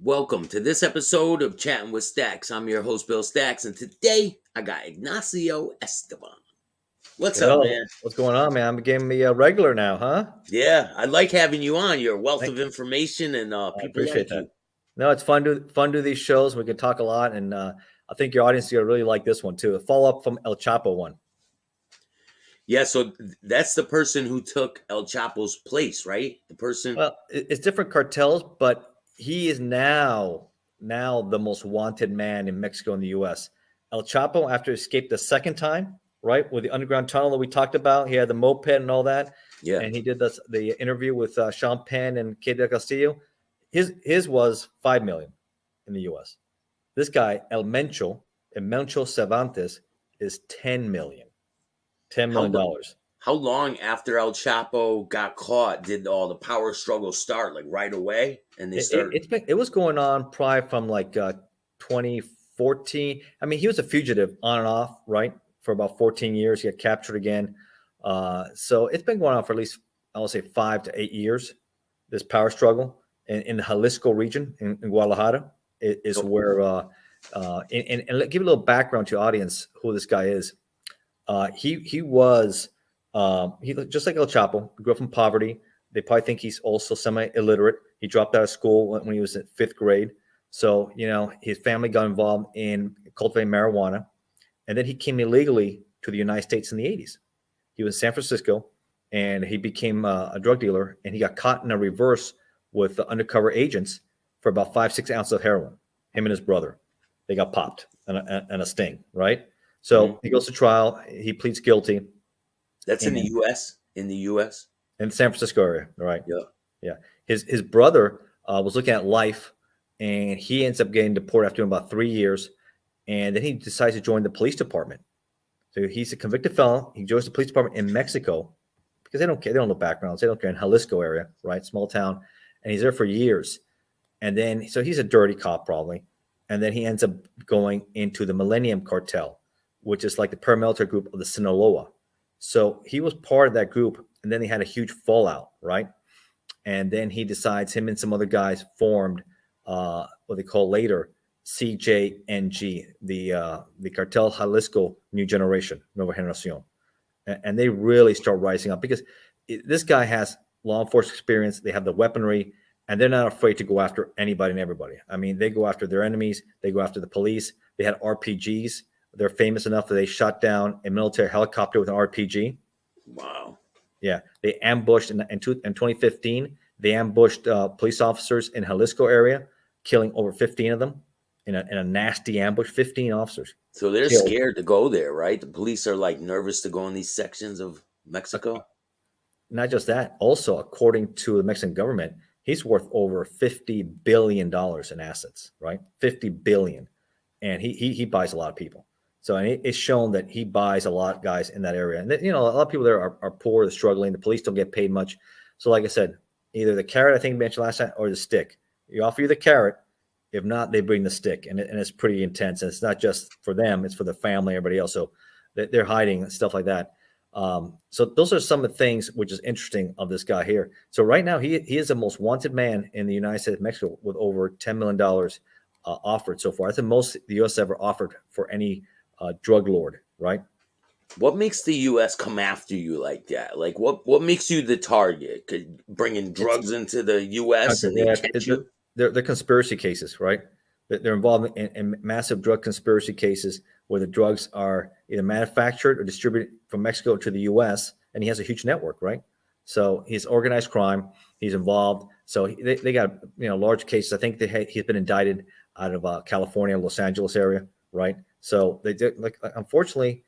Welcome to this episode of Chatting with Staxx. I'm your host, Bill Staxx, and today I got Ignacio Esteban. What's up, Yo, man? what's going on, man? I'm getting me a regular now, huh? Yeah, I like having you on. You're a wealth Thank of information, and I people appreciate like that. you. No, it's fun to do these shows. We can talk a lot, and I think your audience is gonna really like this one too. A follow up from El Chapo one. Yeah, so that's the person who took El Chapo's place, right? The person. Well, it's different cartels, but he is now the most wanted man in Mexico and the U.S. El Chapo, after he escaped the second time, right, with the underground tunnel that we talked about, he had the moped and all that, Yeah. and he did the interview with Sean Penn and Kate del Castillo. His was 5 million in the U.S. This guy Mencho Cervantes is 10 million, $10 How million lo- dollars. how long after El Chapo got caught did all the power struggle start? Like right away, and they started. It was going on probably from like 2014. I mean, he was a fugitive on and off, right, for about 14 years. He got captured again. So it's been going on for at least, I would say, 5 to 8 years. This power struggle in the Jalisco region in Guadalajara is So, where. Give a little background to your audience who this guy is. He was he just like El Chapo. Grew up in poverty. They probably think he's also semi-illiterate. He dropped out of school when he was in fifth grade. So his family got involved in cultivating marijuana, and then he came illegally to the United States in the '80s. He was in San Francisco, and he became a drug dealer. And he got caught in a reverse with the undercover agents for about 5-6 ounces of heroin. Him and his brother, they got popped and a sting, right? So he goes to trial. He pleads guilty that's in the in, U.S. In the U.S. in the San Francisco area, right? Yeah. Yeah. His brother was looking at life, and he ends up getting deported after about 3 years. And then he decides to join the police department. So he's a convicted felon. He joins the police department in Mexico because they don't care. They don't know backgrounds. They don't care in Jalisco area, right? Small town. And he's there for years. And then, so he's a dirty cop probably. And then he ends up going into the Millennium Cartel, which is like the paramilitary group of the Sinaloa. So he was part of that group. And then they had a huge fallout, right? And then he decides, him and some other guys formed what they call later CJNG, the Cartel Jalisco New Generation, Nueva Generación. And they really start rising up because this guy has law enforcement experience. They have the weaponry, and they're not afraid to go after anybody and everybody. I mean, they go after their enemies. They go after the police. They had RPGs. They're famous enough that they shot down a military helicopter with an RPG. Wow. Yeah, they ambushed in 2015. They ambushed police officers in Jalisco area, killing over 15 of them in a nasty ambush. 15 officers. So they're killed. scared to go there, right? The police are like nervous to go in these sections of Mexico. Not just that. Also, according to the Mexican government, he's worth over $50 billion in assets. Right, $50 billion, and he buys a lot of people. So and it's shown that he buys a lot of guys in that area. And a lot of people there are poor, they're struggling. The police don't get paid much. So like I said, either the carrot, I think I mentioned last time, or the stick. You offer you the carrot. If not, they bring the stick. And it's pretty intense. And it's not just for them. It's for the family, everybody else. So they're hiding stuff like that. So those are some of the things which is interesting of this guy here. So right now, he is the most wanted man in the United States of Mexico with over $10 million offered so far. That's the most the U.S. ever offered for any drug lord, right? What makes the U.S. come after you like that? Like, what makes you the target? Could bringing drugs into the U.S. and they catch you? They're conspiracy cases, right? They're involved in massive drug conspiracy cases where the drugs are either manufactured or distributed from Mexico to the U.S. And he has a huge network, right? So he's organized crime. He's involved. So they got large cases. I think he's been indicted out of California, Los Angeles area, right? So they did, unfortunately,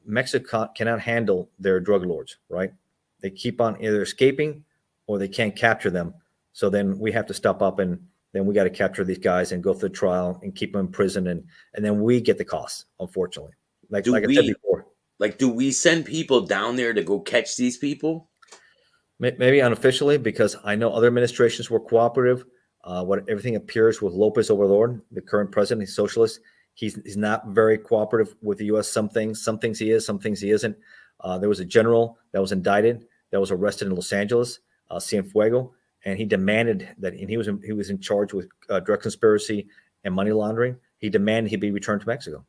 Mexico cannot handle their drug lords, right? They keep on either escaping or they can't capture them. So then we have to step up and then we got to capture these guys and go through the trial and keep them in prison. And then we get the costs, unfortunately. Like I said before. Like, do we send people down there to go catch these people? Maybe unofficially, because I know other administrations were cooperative. What everything appears with Lopez Obrador, the current president, he's socialist. He's not very cooperative with the U.S. Some things he is, some things he isn't. There was a general that was indicted, that was arrested in Los Angeles, Cienfuego, and he demanded that, and he was in charge with drug conspiracy and money laundering. He demanded he be returned to Mexico.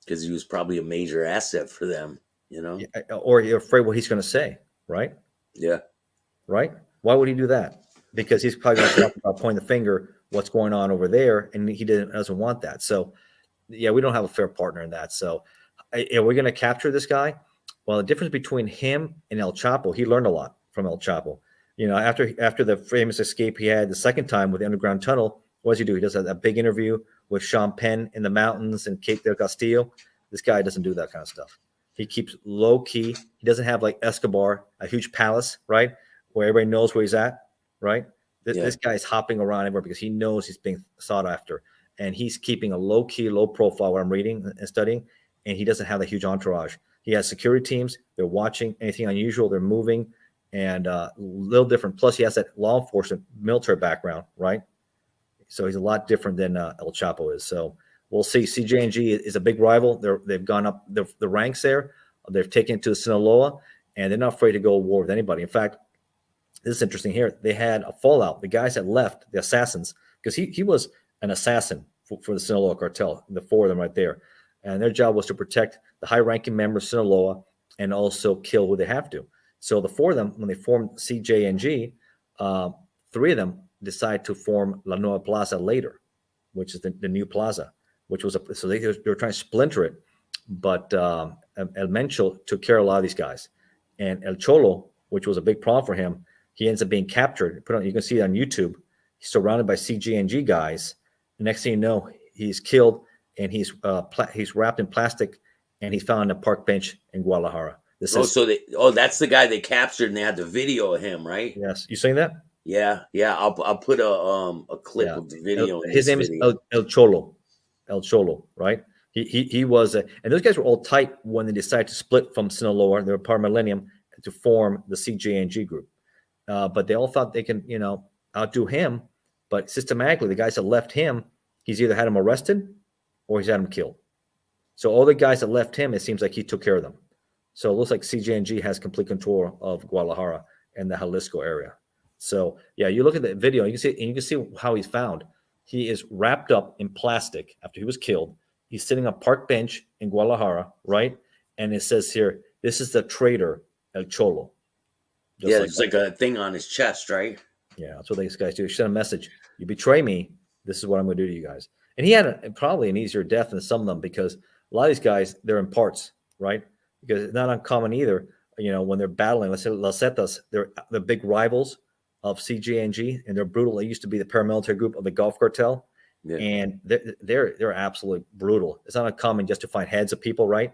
Because he was probably a major asset for them, you know? Yeah, or you're afraid what he's going to say, right? Yeah. Right? Why would he do that? Because he's probably going to talk about pointing the finger, what's going on over there, and he doesn't want that. So, yeah, we don't have a fair partner in that. So, are we going to capture this guy? Well, the difference between him and El Chapo, he learned a lot from El Chapo. You know, after the famous escape he had the second time with the underground tunnel, what does he do? He does a big interview with Sean Penn in the mountains and Kate del Castillo. This guy doesn't do that kind of stuff. He keeps low key. He doesn't have like Escobar, a huge palace, right? Where everybody knows where he's at, right? Yeah. This guy's hopping around everywhere because he knows he's being sought after. And he's keeping a low key, low profile, what I'm reading and studying. And he doesn't have a huge entourage. He has security teams. They're watching anything unusual. They're moving and a little different. Plus, he has that law enforcement military background, right? So he's a lot different than El Chapo is. So we'll see. CJ&G is a big rival. They've gone up the ranks there. They've taken it to Sinaloa, and they're not afraid to go to war with anybody. In fact, this is interesting here. They had a fallout. The guys that left, the assassins, because he was an assassin for the Sinaloa cartel, the four of them right there. And their job was to protect the high-ranking members of Sinaloa and also kill who they have to. So the four of them, when they formed CJNG, three of them decided to form La Nueva Plaza later, which is the new plaza, which was so they were trying to splinter it. But El Mencho took care of a lot of these guys. And El Cholo, which was a big problem for him, he ends up being captured. You can see it on YouTube. He's surrounded by CGNG guys. The next thing you know, he's killed and he's wrapped in plastic and he's found on a park bench in Guadalajara. That's the guy they captured and they had the video of him, right? Yes, you saying that? Yeah, yeah. I'll put a clip Yeah. of the video. His name is El Cholo. El Cholo, right? He was, and those guys were all tight when they decided to split from Sinaloa. They were part of Millennium to form the CJNG group. But they all thought they can, outdo him. But systematically, the guys that left him, he's either had him arrested or he's had him killed. So all the guys that left him, it seems like he took care of them. So it looks like CJNG has complete control of Guadalajara and the Jalisco area. So yeah, you look at the video, you can see how he's found. He is wrapped up in plastic after he was killed. He's sitting on a park bench in Guadalajara, right? And it says here, this is the traitor El Cholo. It's like a thing on his chest, right? Yeah, that's what these guys do. Send a message. You betray me, this is what I'm going to do to you guys. And he had probably an easier death than some of them because a lot of these guys, they're in parts, right? Because it's not uncommon either. When they're battling, let's say Los Zetas, they're the big rivals of CJNG, and they're brutal. They used to be the paramilitary group of the Gulf Cartel, and they're absolutely brutal. It's not uncommon just to find heads of people, right?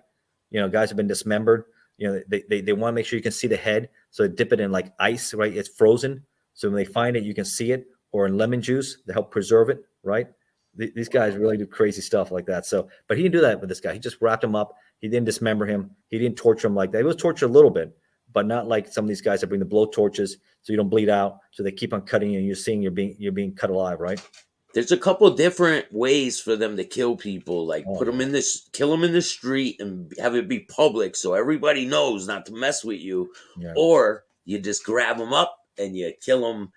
Guys have been dismembered. They want to make sure you can see the head, so they dip it in like ice, right? It's frozen, so when they find it, you can see it, or in lemon juice to help preserve it, right? These guys really do crazy stuff like that. So, but he didn't do that with this guy. He just wrapped him up. He didn't dismember him. He didn't torture him like that. He was tortured a little bit, but not like some of these guys that bring the blow torches so you don't bleed out. So they keep on cutting you, and you're seeing you're being cut alive, right? There's a couple different ways for them to kill people. Like kill them in the street and have it be public so everybody knows not to mess with you. Yeah. Or you just grab them up and you kill them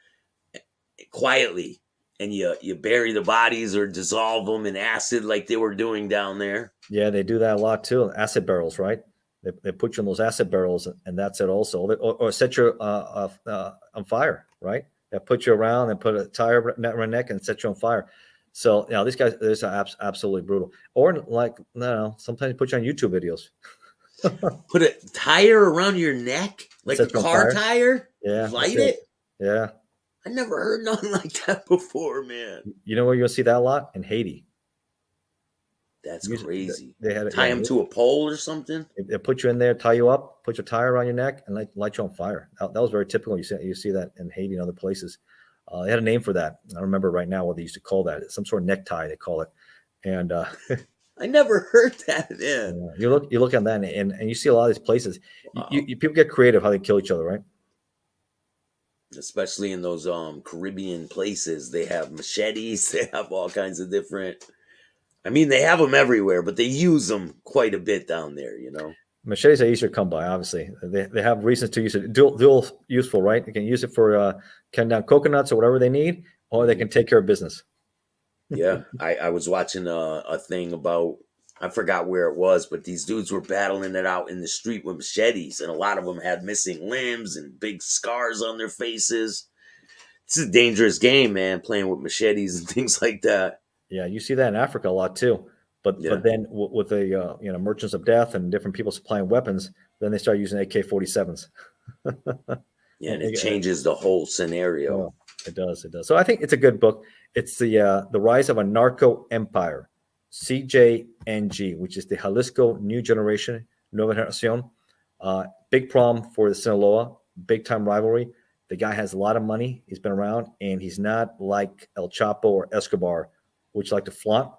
quietly. And you bury the bodies or dissolve them in acid like they were doing down there. Yeah, they do that a lot too. Acid barrels, right? They put you in those acid barrels, and that's it also. Or set you on fire, right? They put you around and put a tire around your neck and set you on fire. So, these guys, they're absolutely brutal. Or sometimes put you on YouTube videos. Put a tire around your neck? Like a car tire? Yeah. Light it? Yeah. I never heard nothing like that before, man. You know where you'll see that a lot? In Haiti. That's crazy. They had tie him to a pole or something. They put you in there, tie you up, put your tire around your neck, and light you on fire. That was very typical. You see that in Haiti and other places. They had a name for that. I don't remember right now what they used to call that. It's some sort of necktie, they call it. And I never heard that, man. You look at that, and you see a lot of these places. Wow. People get creative how they kill each other, right? Especially in those Caribbean places, they have machetes. They have all kinds of different. I mean, they have them everywhere, but they use them quite a bit down there. You know. Machetes are easier to come by. Obviously, they have reasons to use it. Dual useful, right? They can use it for cutting down coconuts or whatever they need, or they Mhm. can take care of business. Yeah, I was watching a thing about, I forgot where it was, but these dudes were battling it out in the street with machetes, and a lot of them had missing limbs and big scars on their faces. It's a dangerous game, man, playing with machetes and things like that. Yeah, you see that in Africa a lot too. Yeah, But then with the merchants of death and different people supplying weapons, then they start using AK-47s. yeah, And and it changes the whole scenario. oh, it does. It does. So I think it's a good book. It's the rise of a narco empire, CJNG, which is the Jalisco New Generation, Nueva Generación. Big problem for the Sinaloa, big time rivalry. The guy has a lot of money. He's been around, and he's not like El Chapo or Escobar, which like to flaunt.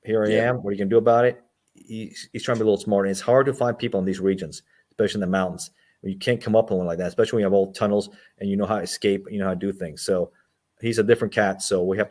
Here I Yeah, am. What are you gonna do about it? He's trying to be a little smarter. And it's hard to find people in these regions, especially in the mountains. You can't come up with one like that, especially when you have old tunnels and you know how to escape, you know how to do things. So he's a different cat. So we have to